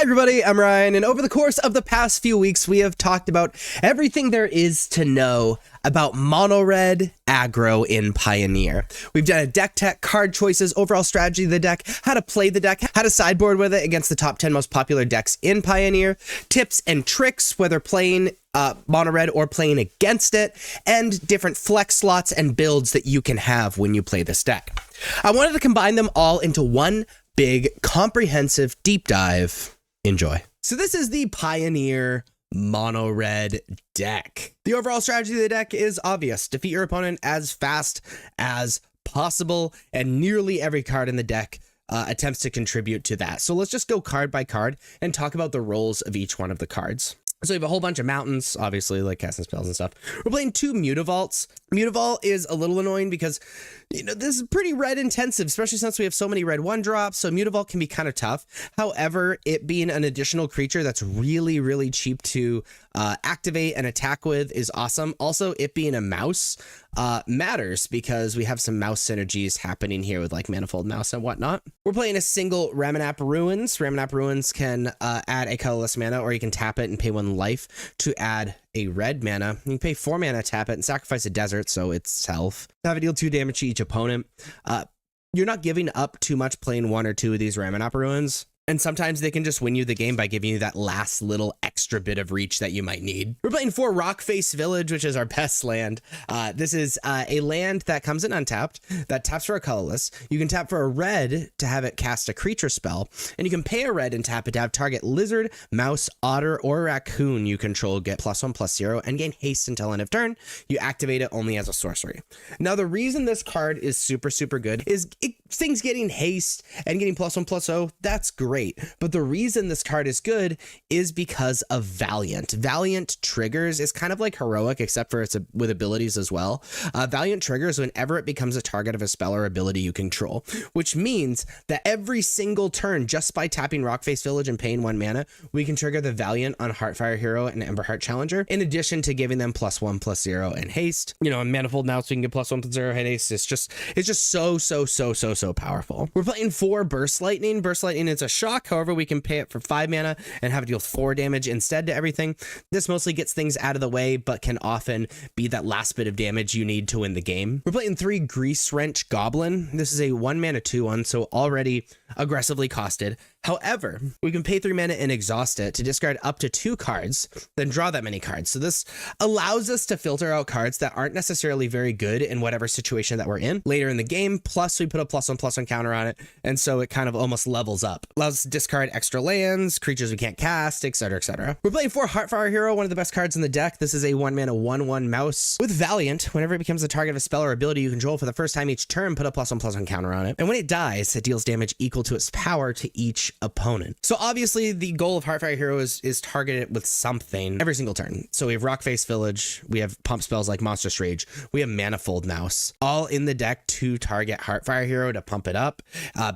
everybody, I'm Ryan, and over the course of the past few weeks, we have talked about everything there is to know about Mono Red Aggro in Pioneer. We've done a deck tech, card choices, overall strategy of the deck, how to play the deck, how to sideboard with it against the top 10 most popular decks in Pioneer, tips and tricks, whether playing Mono Red or playing against it, and different flex slots and builds that you can have when you play this deck. I wanted to combine them all into one big, comprehensive deep dive. Enjoy. So this is the Pioneer Mono Red deck. The overall strategy of the deck is obvious. Defeat your opponent as fast as possible, and nearly every card in the deck attempts to contribute to that. So let's just go card by card and talk about the roles of each one of the cards. So we have a whole bunch of mountains, obviously, like casting spells and stuff. We're playing 2 Mutavaults. Mutavault is a little annoying because, this is pretty red intensive, especially since we have so many red 1-drops, so Mutavault can be kind of tough. However, it being an additional creature that's really, really cheap to activate and attack with is awesome. Also, it being a mouse matters because we have some mouse synergies happening here with like Manifold Mouse and whatnot. We're playing a single Ramunap Ruins. Ramunap Ruins can add a colorless mana, or you can tap it and pay 1 life to add a red mana. You can pay 4 mana, tap it, and sacrifice a desert, so itself. Have it deal 2 damage to each opponent. You're not giving up too much playing 1 or 2 of these Ramunap Ruins. And sometimes they can just win you the game by giving you that last little extra bit of reach that you might need. We're playing 4 Rockface Village, which is our best land. This is a land that comes in untapped, that taps for a colorless. You can tap for a red to have it cast a creature spell, and you can pay a red and tap it to have target lizard, mouse, otter, or raccoon you control get +1/+0 and gain haste until end of turn. You activate it only as a sorcery. Now, the reason this card is super, super good is things getting haste and getting +1/+0, that's great. But the reason this card is good is because of Valiant. Valiant triggers is kind of like Heroic, except for it's with abilities as well. Valiant triggers whenever it becomes a target of a spell or ability you control, which means that every single turn, just by tapping Rockface Village and paying 1 mana, we can trigger the Valiant on Heartfire Hero and Emberheart Challenger, in addition to giving them +1/+0 and haste. In Manifold Mouse, we can get +1/+0 and haste. It's just so powerful. We're playing 4 Burst Lightning. Burst Lightning is a shock. However, we can pay it for 5 mana and have it deal 4 damage instead to everything. This mostly gets things out of the way, but can often be that last bit of damage you need to win the game. We're playing 3 Grease Wrench Goblin. This is a 1 mana 2/1, so already aggressively costed. However, we can pay 3 mana and exhaust it to discard up to 2 cards, then draw that many cards. So this allows us to filter out cards that aren't necessarily very good in whatever situation that we're in later in the game. Plus, we put a +1/+1 counter on it, and so it kind of almost levels up. Allows us to discard extra lands, creatures we can't cast, etc., etc. We're playing 4 Heartfire Hero, one of the best cards in the deck. This is a 1 mana 1/1 mouse with Valiant. Whenever it becomes the target of a spell or ability you control for the first time each turn, put a +1/+1 counter on it. And when it dies, it deals damage equal to its power to each opponent. So obviously the goal of Heartfire Hero is target it with something every single turn. So we have Rockface Village, we have pump spells like Monstrous Rage, we have Manifold Mouse, all in the deck to target Heartfire Hero to pump it up,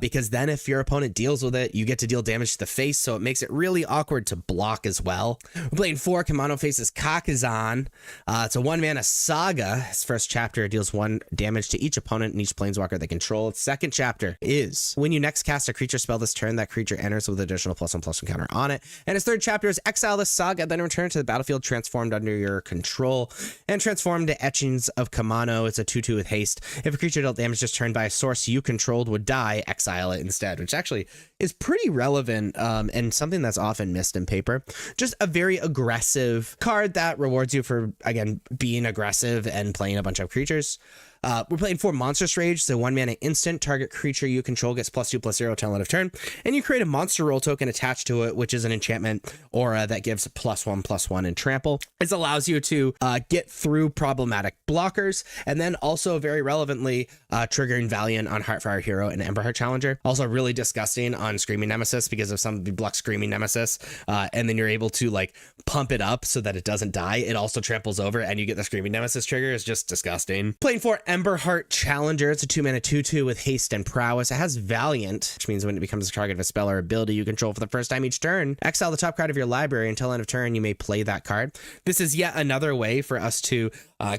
because then if your opponent deals with it, you get to deal damage to the face, so it makes it really awkward to block as well. We're playing 4 Kamano Faces Kakazan. It's a 1 mana saga. Its first chapter deals 1 damage to each opponent and each planeswalker they control. Its second chapter is when you next cast a creature spell this turn, that creature enters with additional +1/+1 counter on it. And its third chapter is exile this saga, then return to the battlefield transformed under your control and transform to Etchings of Kamano. It's a 2/2 with haste. If a creature dealt damage this turn by a source you controlled would die, exile it instead, which actually is pretty relevant and something that's often missed in paper. Just a very aggressive card that rewards you for, again, being aggressive and playing a bunch of creatures. We're playing 4 Monstrous Rage, so 1 mana instant. Target creature you control gets +2/+0 till end of turn, and you create a monster roll token attached to it, which is an enchantment aura that gives +1/+1 and trample. This allows you to get through problematic blockers, and then also very relevantly triggering Valiant on Heartfire Hero and Emberheart Challenger. Also really disgusting on Screaming Nemesis because if somebody blocks Screaming Nemesis, and then you're able to like pump it up so that it doesn't die, it also tramples over and you get the Screaming Nemesis trigger. Is just disgusting. Playing 4 Emberheart Challenger. It's a 2-mana 2/2 with haste and prowess. It has Valiant, which means when it becomes a target of a spell or ability you control for the first time each turn, exile the top card of your library. Until end of turn, you may play that card. This is yet another way for us to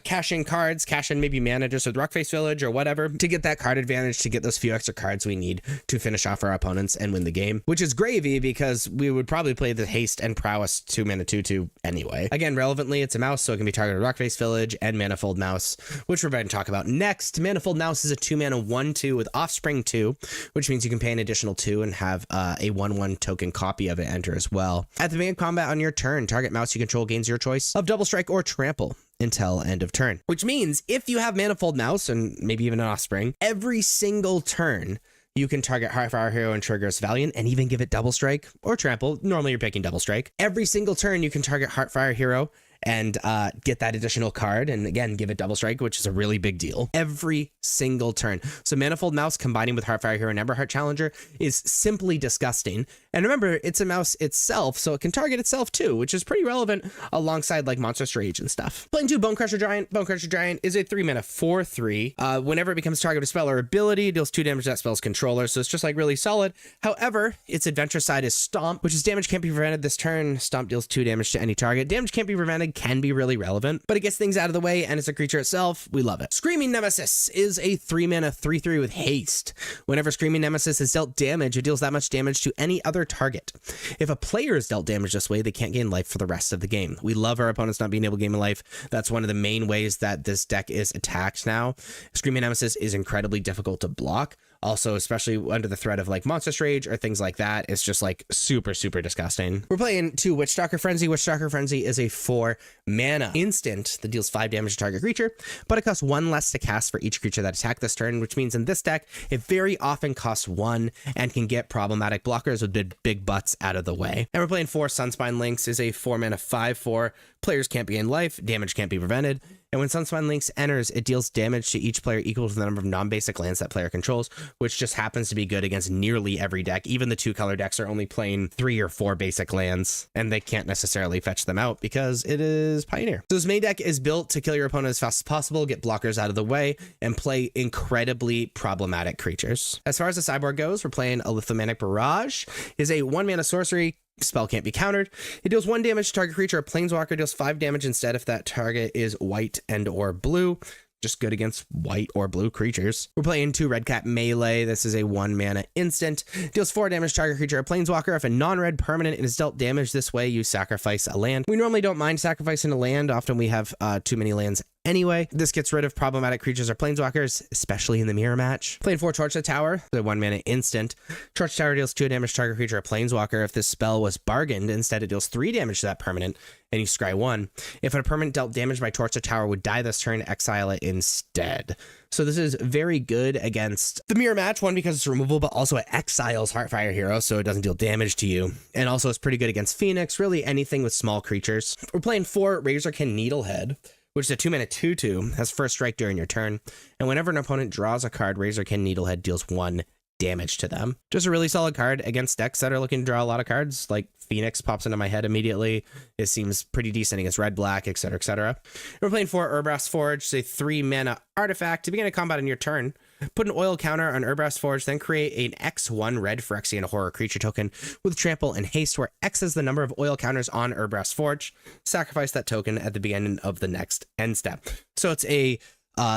cash in cards, cash in maybe mana just with Rockface Village or whatever, to get that card advantage, to get those few extra cards we need to finish off our opponents and win the game, which is gravy because we would probably play the haste and prowess 2-mana 2/2 anyway. Again, relevantly, it's a mouse, so it can be targeted Rockface Village and Manifold Mouse, which we're going to talk about next. Manifold Mouse is a 2-mana 1/2 with Offspring 2, which means you can pay an additional 2 and have a 1/1 token copy of it enter as well. At the beginning of combat on your turn, target mouse you control gains your choice of Double Strike or Trample until end of turn, which means if you have Manifold Mouse and maybe even an Offspring, every single turn you can target Heartfire Hero and triggers Valiant and even give it Double Strike or Trample. Normally you're picking Double Strike. Every single turn you can target Heartfire Hero and get that additional card, and again give it Double Strike, which is a really big deal every single turn. So Manifold Mouse combining with Heartfire Hero and Emberheart Challenger is simply disgusting. And remember, it's a mouse itself, so it can target itself too, which is pretty relevant alongside like Monstrous Rage and stuff. Playing 2 Bone Crusher Giant. Bone Crusher Giant is a 3-mana 4/3. Whenever it becomes target of a spell or ability, it deals 2 damage to that spell's controller, so it's just like really solid. However, its adventure side is Stomp, which is damage can't be prevented this turn. Stomp deals 2 damage to any target. Damage can't be prevented can be really relevant, but it gets things out of the way and it's a creature itself. We love it. Screaming Nemesis is a 3-mana 3/3 with haste. Whenever Screaming Nemesis is dealt damage, it deals that much damage to any other target. If a player is dealt damage this way, they can't gain life for the rest of the game. We love our opponents not being able to gain life. That's one of the main ways that this deck is attacked now. Screaming Nemesis is incredibly difficult to block. Also, especially under the threat of like Monstrous Rage or things like that, it's just like super, super disgusting. We're playing 2 Witchstalker Frenzy. Witchstalker Frenzy is a 4-mana instant that deals 5 damage to target creature, but it costs 1 less to cast for each creature that attack this turn, which means in this deck, it very often costs 1 and can get problematic blockers with big butts out of the way. And we're playing 4 Sunspine Links is a 4-mana 5/4. Players can't gain life, damage can't be prevented. And when Sunspine Links enters, it deals damage to each player equal to the number of non-basic lands that player controls, which just happens to be good against nearly every deck. Even the 2-color decks are only playing 3 or 4 basic lands, and they can't necessarily fetch them out because it is Pioneer. So this main deck is built to kill your opponent as fast as possible, get blockers out of the way, and play incredibly problematic creatures. As far as the sideboard goes, we're playing a Lithomantic Barrage. It is a 1-mana sorcery. Spell can't be countered. It deals 1 damage to target creature. A Planeswalker deals 5 damage instead if that target is white and or blue. Just good against white or blue creatures. We're playing 2 Redcap Melee. This is a 1-mana instant. Deals 4 damage to target creature. A Planeswalker. If a non-red permanent is dealt damage this way, you sacrifice a land. We normally don't mind sacrificing a land. Often we have too many lands anyway. This gets rid of problematic creatures or Planeswalkers, especially in the mirror match. Playing 4 Torch the Tower, the 1-mana instant. Torch Tower deals 2 damage to target creature or Planeswalker. If this spell was bargained, instead it deals 3 damage to that permanent, and you scry 1. If a permanent dealt damage by Torch the Tower would die this turn, exile it instead. So this is very good against the mirror match, one because it's removable, but also it exiles Heartfire Hero, so it doesn't deal damage to you. And also it's pretty good against Phoenix, really anything with small creatures. We're playing 4 Razorkin Needlehead, which is a 2-mana 2/2, has first strike during your turn. And whenever an opponent draws a card, Razorkin Needlehead deals 1 damage to them. Just a really solid card against decks that are looking to draw a lot of cards. Like Phoenix pops into my head immediately. It seems pretty decent against red, black, etc., etc. We're playing 4 Urbrass Forge, it's a 3-mana artifact. To begin a combat on your turn, put an oil counter on Urbrass Forge, then create an X1 red Phyrexian horror creature token with trample and haste, where X is the number of oil counters on Urbrass Forge. Sacrifice that token at the beginning of the next end step. So it's a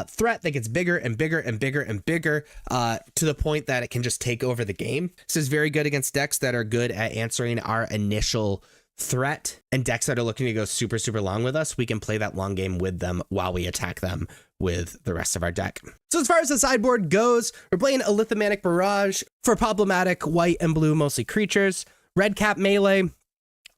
threat that gets bigger and bigger and bigger and bigger to the point that it can just take over the game. This is very good against decks that are good at answering our initial threat, and decks that are looking to go super, super long with us. We can play that long game with them while we attack them with the rest of our deck. So as far as the sideboard goes, we're playing a Lithomantic Barrage for problematic white and blue, mostly creatures. Redcap Melee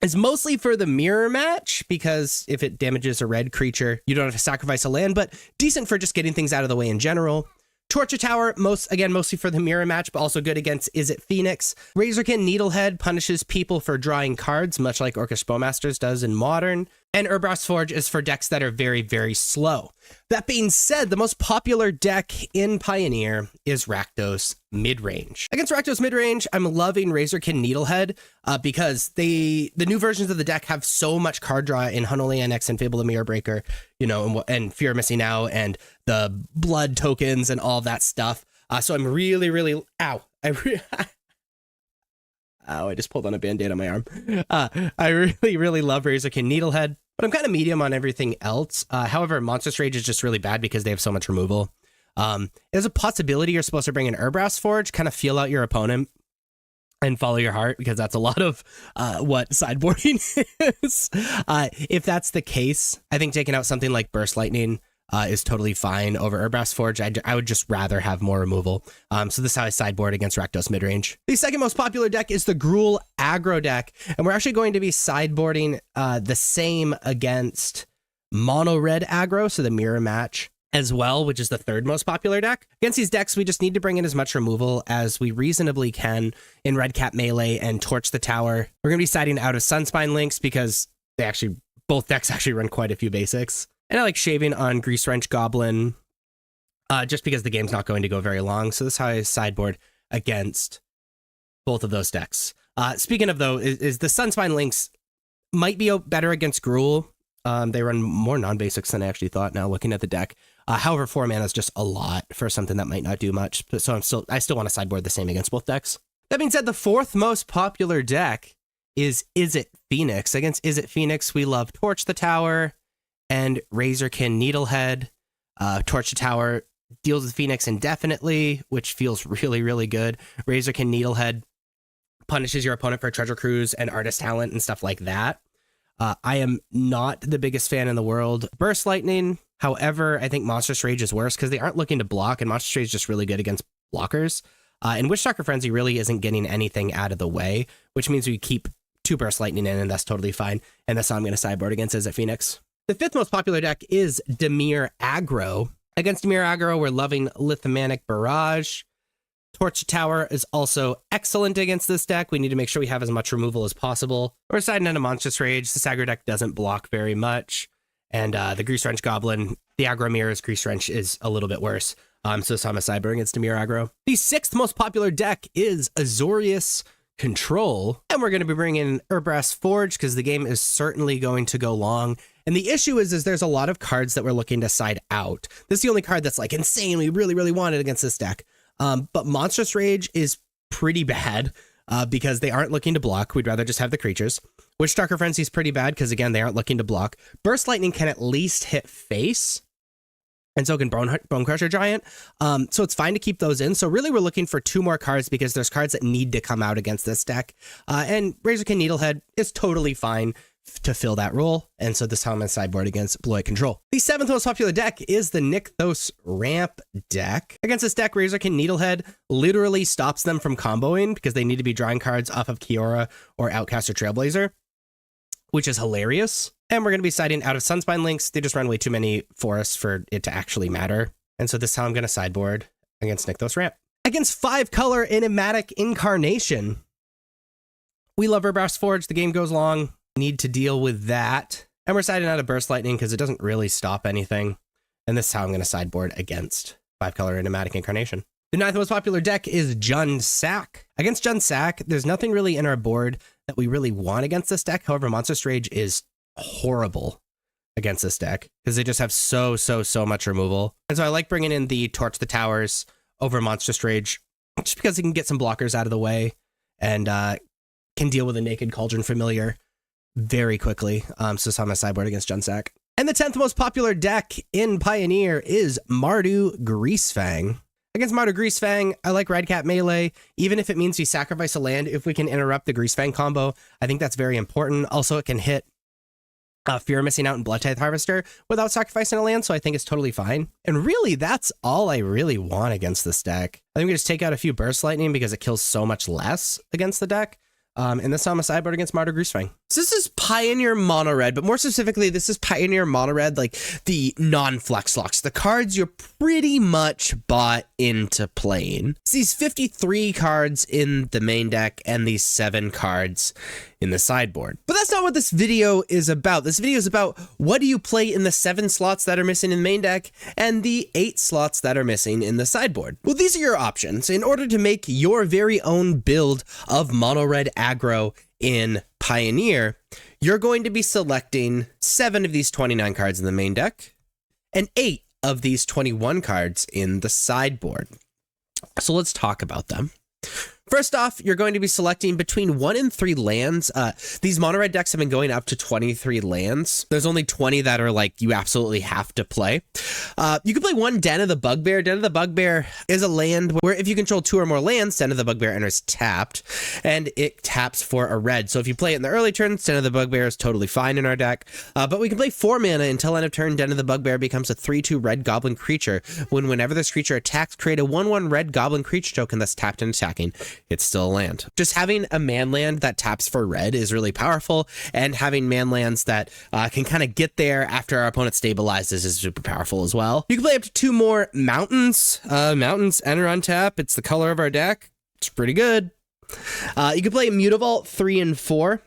is mostly for the mirror match, because if it damages a red creature, you don't have to sacrifice a land, but decent for just getting things out of the way in general. Torture Tower, mostly for the mirror match, but also good against Is It Phoenix. Razorkin Needlehead punishes people for drawing cards, much like Orcish Bowmasters does in Modern. And Urbrass Forge is for decks that are very, very slow. That being said, the most popular deck in Pioneer is Rakdos Midrange. Against Rakdos Midrange, I'm loving Razorkin Needlehead because the new versions of the deck have so much card draw in Hunholy Annex and Fable of Mirror Breaker, you know, and Fear of Missing Out and the blood tokens and all that stuff. So I'm really, really, ow, I just pulled on a Band-Aid on my arm. I really, really love Razorkin Needlehead, but I'm kind of medium on everything else. However, Monstrous Rage is just really bad because they have so much removal. There's a possibility you're supposed to bring an Urbrass Forge, kind of feel out your opponent and follow your heart, because that's a lot of what sideboarding is. If that's the case, I think taking out something like Burst Lightning is totally fine over Urbrass Forge. I would just rather have more removal. So this is how I sideboard against Rakdos Midrange. The second most popular deck is the Gruul Aggro deck, and we're actually going to be sideboarding the same against Mono Red Aggro, so the mirror match as well, which is the third most popular deck. Against these decks, we just need to bring in as much removal as we reasonably can in Red Cap Melee and Torch the Tower. We're going to be siding out of Sunspine Links because both decks actually run quite a few basics. And I like shaving on Grease Wrench Goblin just because the game's not going to go very long. So this is how I sideboard against both of those decks. Speaking of, though, is the Sunspine Links might be better against Gruul. They run more non-basics than I actually thought now looking at the deck. However, 4 mana is just a lot for something that might not do much. So I still want to sideboard the same against both decks. That being said, the fourth most popular deck is It Phoenix. Against It Phoenix, we love Torch the Tower and Razorkin Needlehead. Torch the Tower deals with Phoenix indefinitely, which feels really, really good. Razorkin Needlehead punishes your opponent for Treasure Cruise and Artist Talent and stuff like that. I am not the biggest fan in the world. Burst Lightning, however, I think Monstrous Rage is worse because they aren't looking to block, and Monstrous Rage is just really good against blockers. And Witchstalker Frenzy really isn't getting anything out of the way, which means we keep 2 Burst Lightning in, and that's totally fine. And that's how I'm going to sideboard against It Phoenix. The fifth most popular deck is Dimir Aggro. Against Dimir Aggro, we're loving Lithomanic Barrage. Torch Tower is also excellent against this deck. We need to make sure we have as much removal as possible. We're siding on a Monstrous Rage. This aggro deck doesn't block very much. And the Grease Wrench Goblin, the aggro mirrors Grease Wrench is a little bit worse. So I'm a sideboard against Dimir Aggro. The sixth most popular deck is Azorius Control. And we're going to be bringing in Urbrass Forge because the game is certainly going to go long. And the issue is there's a lot of cards that we're looking to side out. This is the only card that's like insane. We really, really want it against this deck. But Monstrous Rage is pretty bad because they aren't looking to block. We'd rather just have the creatures. Witchstalker Frenzy is pretty bad because, again, they aren't looking to block. Burst Lightning can at least hit face, and so can Bone Crusher Giant. So it's fine to keep those in. So really we're looking for 2 more cards because there's cards that need to come out against this deck. And Razorkin Needlehead is totally fine to fill that role. And so this is how I'm going to sideboard against Blue Eye Control. The 7th most popular deck is the Nykthos Ramp deck. Against this deck, Razorkin Needlehead literally stops them from comboing because they need to be drawing cards off of Kiora or Outcast or Trailblazer, which is hilarious. And we're going to be siding out of Sunspine Links. They just run way too many forests for it to actually matter. And so this is how I'm going to sideboard against Nykthos Ramp. Against 5-color Enigmatic Incarnation, we love Urbrass Forge. The game goes long. Need to deal with that. And we're siding out of Burst Lightning because it doesn't really stop anything. And this is how I'm going to sideboard against 5-color Enigmatic Incarnation. The 9th most popular deck is Jund Sack. Against Jund Sack, there's nothing really in our board that we really want against this deck. However, Monstrous Rage is horrible against this deck because they just have so much removal. And so I like bringing in the Torch the Towers over Monstrous Rage just because it can get some blockers out of the way and can deal with a Naked Cauldron Familiar very quickly. So this is how I'm a sideboard against Jund Sack. And the 10th most popular deck in Pioneer is Mardu Greasefang. Against Mardu Greasefang, I like Red Cap Melee, even if it means we sacrifice a land. If we can interrupt the Greasefang combo, I think that's very important. Also, it can hit Fear of Missing Out and Blood Tithe Harvester without sacrificing a land, so I think it's totally fine. And really, that's all I really want against this deck. I think we just take out a few Burst Lightning because it kills so much less against the deck. And this time I'm a sideboard against Mardu Greasefang. So this is Pioneer Mono Red, but more specifically, this is Pioneer Mono Red, like the non-flex locks, the cards you're pretty much bought into playing. It's these 53 cards in the main deck and these 7 cards in the sideboard. But that's not what this video is about. This video is about what do you play in the 7 slots that are missing in the main deck and the 8 slots that are missing in the sideboard. Well, these are your options in order to make your very own build of Mono Red Aggro in Pioneer. You're going to be selecting 7 of these 29 cards in the main deck and 8 of these 21 cards in the sideboard. So let's talk about them. First off, you're going to be selecting between 1 and 3 lands. These Mono Red decks have been going up to 23 lands. There's only 20 that are like you absolutely have to play. You can play 1 Den of the Bugbear. Den of the Bugbear is a land where if you control 2 or more lands, Den of the Bugbear enters tapped, and it taps for a red. So if you play it in the early turns, Den of the Bugbear is totally fine in our deck. But we can play 4 mana until end of turn. Den of the Bugbear becomes a 3/2 red goblin creature. Whenever this creature attacks, create a 1/1 red goblin creature token that's tapped and attacking. It's still a land. Just having a man land that taps for red is really powerful, and having man lands that can kind of get there after our opponent stabilizes is super powerful as well. You can play up to 2 more mountains. Mountains enter on tap. It's the color of our deck. It's pretty good. You can play Mutavault 3 and 4.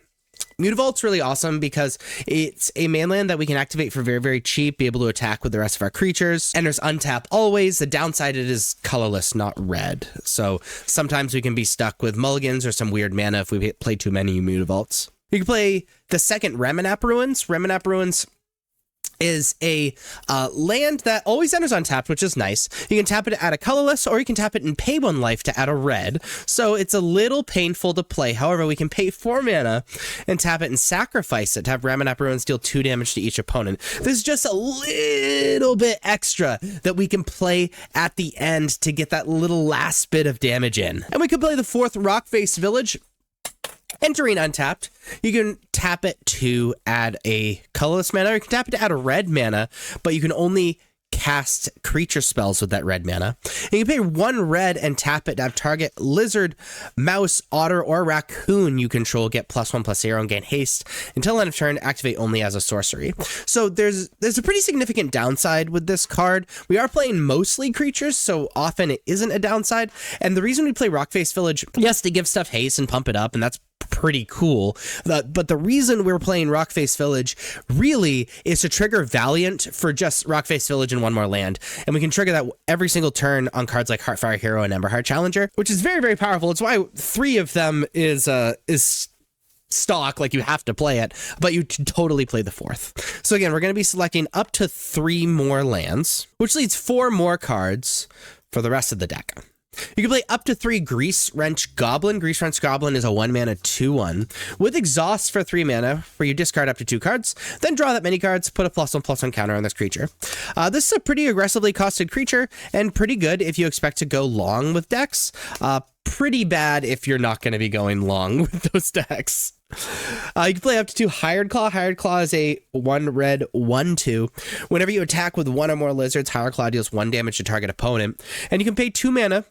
Mutavault's really awesome because it's a manland that we can activate for very, very cheap, be able to attack with the rest of our creatures. Enters untap always. The downside, it is colorless, not red. So sometimes we can be stuck with mulligans or some weird mana if we play too many Mutavaults. You can play the second Reminap Ruins. Reminap Ruins is a land that always enters untapped, which is nice. You can tap it to add a colorless, or you can tap it and pay 1 life to add a red. So it's a little painful to play. However, we can pay 4 mana and tap it and sacrifice it to have Reminap Ruins deal 2 damage to each opponent. There's just a little bit extra that we can play at the end to get that little last bit of damage in. And we could play the 4th Rockface Village. Entering untapped, you can tap it to add a colorless mana, or you can tap it to add a red mana, but you can only cast creature spells with that red mana. And you can pay 1 red and tap it to have target lizard, mouse, otter, or raccoon you control get +1/+0 and gain haste until end of turn, activate only as a sorcery. So there's a pretty significant downside with this card. We are playing mostly creatures, so often it isn't a downside. And the reason we play Rockface Village, yes, to give stuff haste and pump it up, and that's pretty cool. But the reason we're playing Rockface Village really is to trigger Valiant for just Rockface Village and 1 more land. And we can trigger that every single turn on cards like Heartfire Hero and Emberheart Challenger, which is very, very powerful. It's why 3 of them is stock, like you have to play it, but you totally play the 4th. So again, we're going to be selecting up to 3 more lands, which leaves 4 more cards for the rest of the deck. You can play up to 3 Grease Wrench Goblin. Grease Wrench Goblin is a 1 mana 2/1 with Exhaust for 3 mana, where you discard up to 2 cards, then draw that many cards, put a +1/+1 counter on this creature. This is a pretty aggressively costed creature, and pretty good if you expect to go long with decks. Pretty bad if you're not going to be going long with those decks. You can play up to 2 Hired Claw. Hired Claw is a 1 red 1/2. Whenever you attack with 1 or more lizards, Hired Claw deals 1 damage to target opponent. And you can pay 2 mana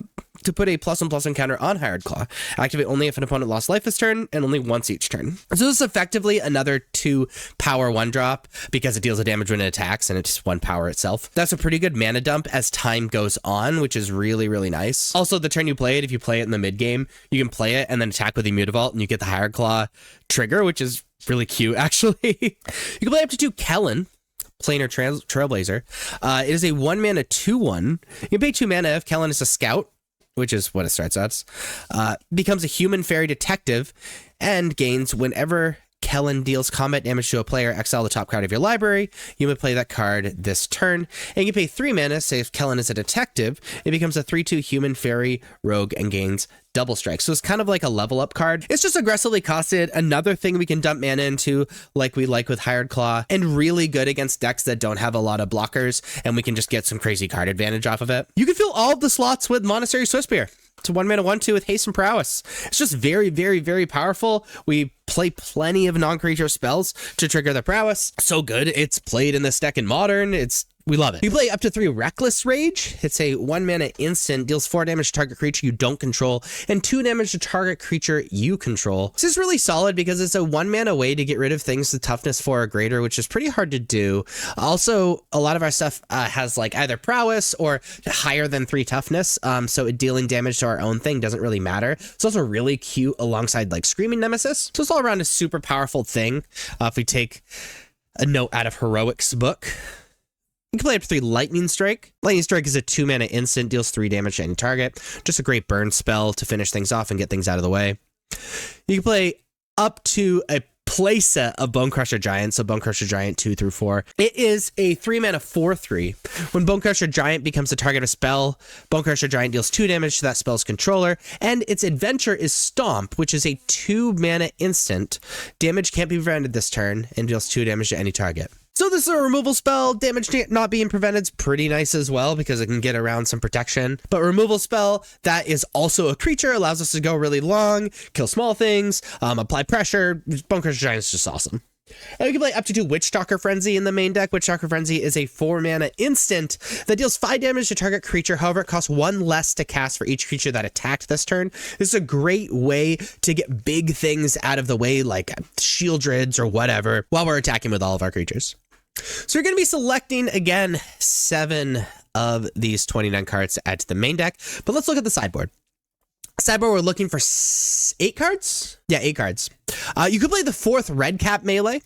to put a +1/+1 counter on Hired Claw. Activate only if an opponent lost life this turn, and only once each turn. So this is effectively another 2 power 1-drop, because it deals a damage when it attacks, and it's 1 power itself. That's a pretty good mana dump as time goes on, which is really, really nice. Also, the turn you play it, if you play it in the mid game, you can play it and then attack with the Mutavault, and you get the Hired Claw trigger, which is really cute, actually. You can play up to 2 Kellen. Planar Trailblazer. It is a 1 mana 2/1. You can pay 2 mana if Kellen is a scout, which is what it starts as. Becomes a human fairy detective and gains whenever Kellen deals combat damage to a player, exile the top card of your library. You may play that card this turn. And you pay 3 mana, say if Kellen is a detective, it becomes a 3/2 human fairy rogue and gains double strike. So it's kind of like a level up card. It's just aggressively costed. Another thing we can dump mana into, like we like with Hired Claw, and really good against decks that don't have a lot of blockers, and we can just get some crazy card advantage off of it. You can fill all of the slots with Monastery Swiftspear. It's a 1 mana 1/2 with haste and prowess. It's just very, very, very powerful. We play plenty of non-creature spells to trigger the prowess. So good. It's played in this deck in Modern. It's We love it. You play up to 3 Reckless Rage. It's a 1-mana instant, deals 4 damage to target creature you don't control, and 2 damage to target creature you control. This is really solid because it's a 1-mana way to get rid of things with toughness 4 or greater, which is pretty hard to do. Also, a lot of our stuff has like either prowess or higher than 3 toughness, so dealing damage to our own thing doesn't really matter. It's also really cute alongside like Screaming Nemesis. So it's all around a super powerful thing. If we take a note out of Heroic's book, you can play up to 3 Lightning Strike. Lightning Strike is a 2-mana instant, deals 3 damage to any target. Just a great burn spell to finish things off and get things out of the way. You can play up to a playset of Bone Crusher Giant, so Bone Crusher Giant 2 through 4. It is a 3-mana 4/3. When Bone Crusher Giant becomes a target of spell, Bone Crusher Giant deals 2 damage to that spell's controller, and its adventure is Stomp, which is a 2-mana instant. Damage can't be prevented this turn, and deals 2 damage to any target. So this is a removal spell. Damage not being prevented is pretty nice as well because it can get around some protection. But removal spell that is also a creature, allows us to go really long, kill small things, apply pressure. Bone Crusher Giant is just awesome. And we can play up to 2 Witchstalker Frenzy in the main deck. Witchstalker Frenzy is a 4-mana instant that deals 5 damage to target creature. However, it costs 1 less to cast for each creature that attacked this turn. This is a great way to get big things out of the way, like Shieldrids or whatever, while we're attacking with all of our creatures. So you're going to be selecting, again, 7 of these 29 cards to add to the main deck. But let's look at the sideboard. Sideboard, we're looking for 8 cards? Yeah, 8 cards. You could play the 4th Red Cap Melee.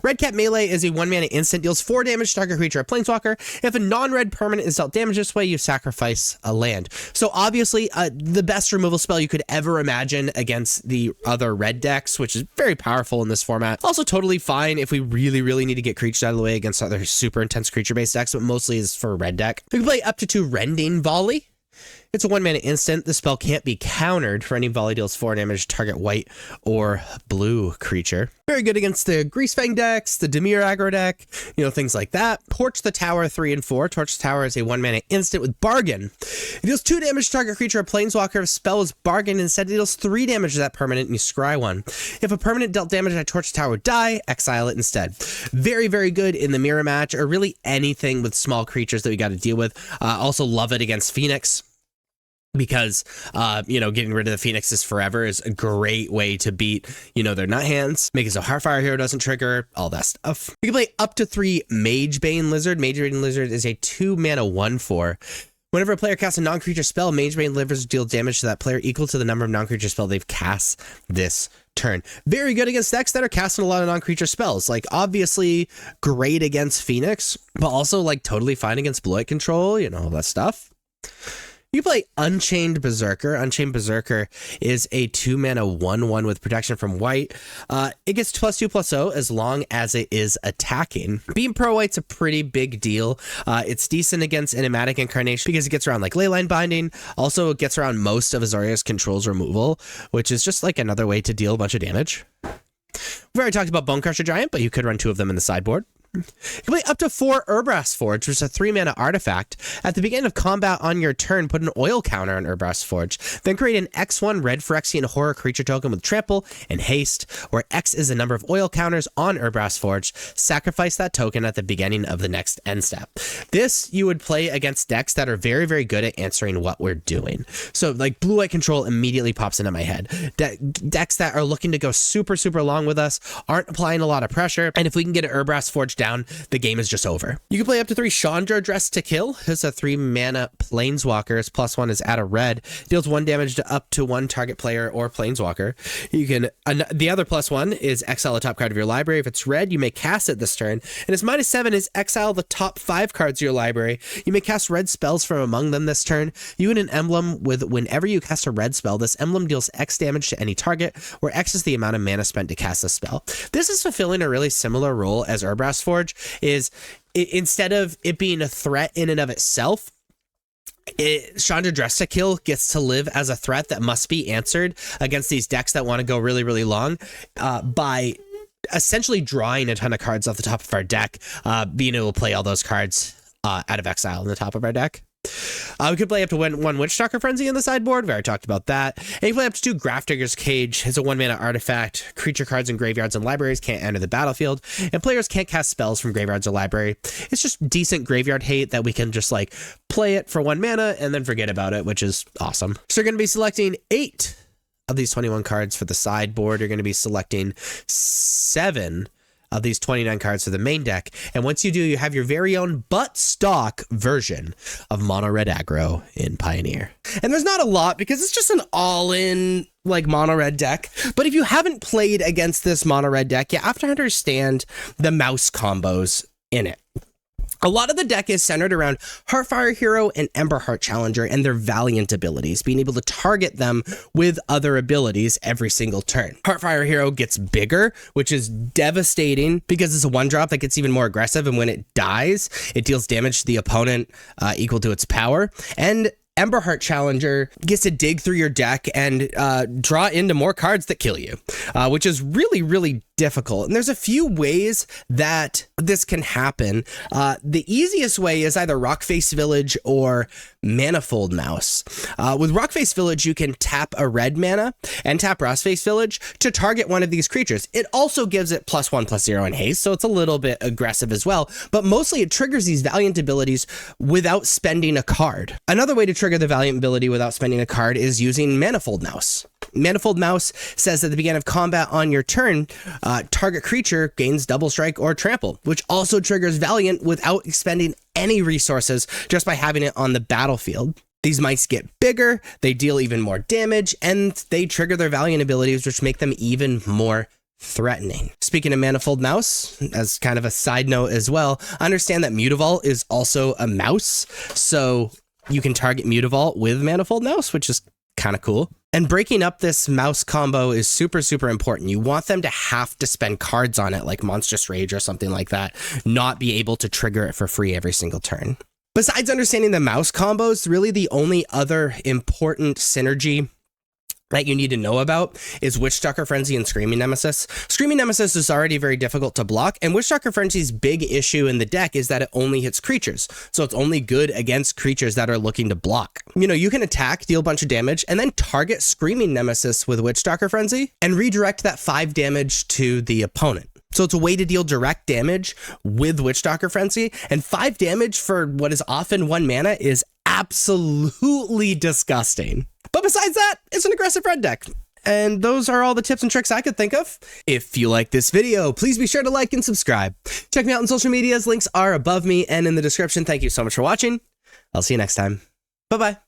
Red Cap Melee is a 1-mana instant, deals 4 damage to target creature or planeswalker. If a non-red permanent is dealt damage this way, you sacrifice a land. So obviously, the best removal spell you could ever imagine against the other red decks, which is very powerful in this format. Also totally fine if we really, really need to get creatures out of the way against other super intense creature-based decks, but mostly is for a red deck. We can play up to 2 Rending Volley. It's a 1-mana instant. The spell can't be countered. Rending Volley deals 4 damage to target white or blue creature. Very good against the Greasefang decks, the Dimir aggro deck, things like that. Torch the Tower 3 and 4. Torch the Tower is a 1-mana instant with Bargain. It deals 2 damage to target creature or planeswalker. If spell is Bargain, instead it deals 3 damage to that permanent and you scry 1. If a permanent dealt damage at Torch the Tower would die, exile it instead. Very, very good in the mirror match or really anything with small creatures that we got to deal with. Also love it against Phoenix, because, getting rid of the Phoenixes forever is a great way to beat, their nut hands, make it so Heartfire Hero doesn't trigger, all that stuff. You can play up to 3 Magebane Lizard. Magebane Lizard is a 2-mana 1/4. Whenever a player casts a non-creature spell, Magebane Lizard deals damage to that player equal to the number of non-creature spell they've cast this turn. Very good against decks that are casting a lot of non-creature spells. Like, obviously great against Phoenix, but also, like, totally fine against Blue-White Control, all that stuff. You play Unchained Berserker. Unchained Berserker is a 2-mana 1/1 with protection from white. It gets +2/+0 as long as it is attacking. Being pro-white's a pretty big deal. It's decent against Enigmatic Incarnation because it gets around like Leyline Binding. Also, it gets around most of Azorius Control's removal, which is just like another way to deal a bunch of damage. We've already talked about Bone Crusher Giant, but you could run 2 of them in the sideboard. You can play up to 4 Urbrass Forge, which is a 3-mana artifact. At the beginning of combat on your turn, put an oil counter on Urbrass Forge. Then create an X1 red Phyrexian horror creature token with trample and haste, where X is the number of oil counters on Urbrass Forge. Sacrifice that token at the beginning of the next end step. This you would play against decks that are very, very good at answering what we're doing. So like Blue-White Control immediately pops into my head. Decks that are looking to go super, super long with us, aren't applying a lot of pressure, and if we can get an Urbrass Forge down, the game is just over. You can play up to 3 Chandra Dress to Kill. It's a 3-mana planeswalker. Its +1 is add a red. Deals 1 damage to up to 1 target player or planeswalker. You can the other +1 is exile a top card of your library. If it's red, you may cast it this turn. And its -7 is exile the top 5 cards of your library. You may cast red spells from among them this turn. You and an emblem with whenever you cast a red spell, this emblem deals X damage to any target, where X is the amount of mana spent to cast the spell. This is fulfilling a really similar role as Urbrass Forge. Instead of it being a threat in and of itself, Chandra Dress to Kill gets to live as a threat that must be answered against these decks that want to go really, really long by essentially drawing a ton of cards off the top of our deck, being able to play all those cards out of exile in the top of our deck. We could play up to one Witchstalker Frenzy in the sideboard. We already talked about that. And you play up to 2 Grafdigger's Cage. It's a 1-mana artifact. Creature cards in graveyards and libraries can't enter the battlefield, and players can't cast spells from graveyards or library. It's just decent graveyard hate that we can just like play it for 1 mana and then forget about it, which is awesome. So you're going to be selecting 8 of these 21 cards for the sideboard. You're going to be selecting 7 of these 29 cards for the main deck. And once you do, you have your very own but stock version of Mono Red Aggro in Pioneer. And there's not a lot because it's just an all-in like Mono Red deck. But if you haven't played against this Mono Red deck, you have to understand the mouse combos in it. A lot of the deck is centered around Heartfire Hero and Emberheart Challenger and their Valiant abilities, being able to target them with other abilities every single turn. Heartfire Hero gets bigger, which is devastating because it's a 1-drop that gets even more aggressive, and when it dies, it deals damage to the opponent equal to its power. And Emberheart Challenger gets to dig through your deck and draw into more cards that kill you, which is really, really difficult. And there's a few ways that this can happen. The easiest way is either Rockface Village or Manifold Mouse. With Rockface Village, you can tap a red mana and tap Rockface Village to target one of these creatures. It also gives it +1/+0 in haste, so it's a little bit aggressive as well, but mostly it triggers these Valiant abilities without spending a card. Another way to trigger the Valiant ability without spending a card is using Manifold Mouse. Manifold Mouse says at the beginning of combat on your turn, target creature gains double strike or trample, which also triggers Valiant without expending any resources just by having it on the battlefield. These mice get bigger, they deal even more damage, and they trigger their Valiant abilities, which make them even more threatening. Speaking of Manifold Mouse, as kind of a side note as well, understand that Mutavault is also a mouse, so you can target Mutavault with Manifold Mouse, which is kind of cool. And breaking up this mouse combo is super, super important. You want them to have to spend cards on it, like Monstrous Rage or something like that, not be able to trigger it for free every single turn. Besides understanding the mouse combos, really the only other important synergy that you need to know about is Witchstalker Frenzy and Screaming Nemesis. Screaming Nemesis is already very difficult to block, and Witchstalker Frenzy's big issue in the deck is that it only hits creatures, so it's only good against creatures that are looking to block. You know, you can attack, deal a bunch of damage, and then target Screaming Nemesis with Witchstalker Frenzy and redirect that 5 damage to the opponent. So it's a way to deal direct damage with Witchstalker Frenzy, and 5 damage for what is often 1 mana is absolutely disgusting. But besides that, it's an aggressive red deck. And those are all the tips and tricks I could think of. If you like this video, please be sure to like and subscribe. Check me out on social medias. Links are above me and in the description. Thank you so much for watching. I'll see you next time. Bye-bye.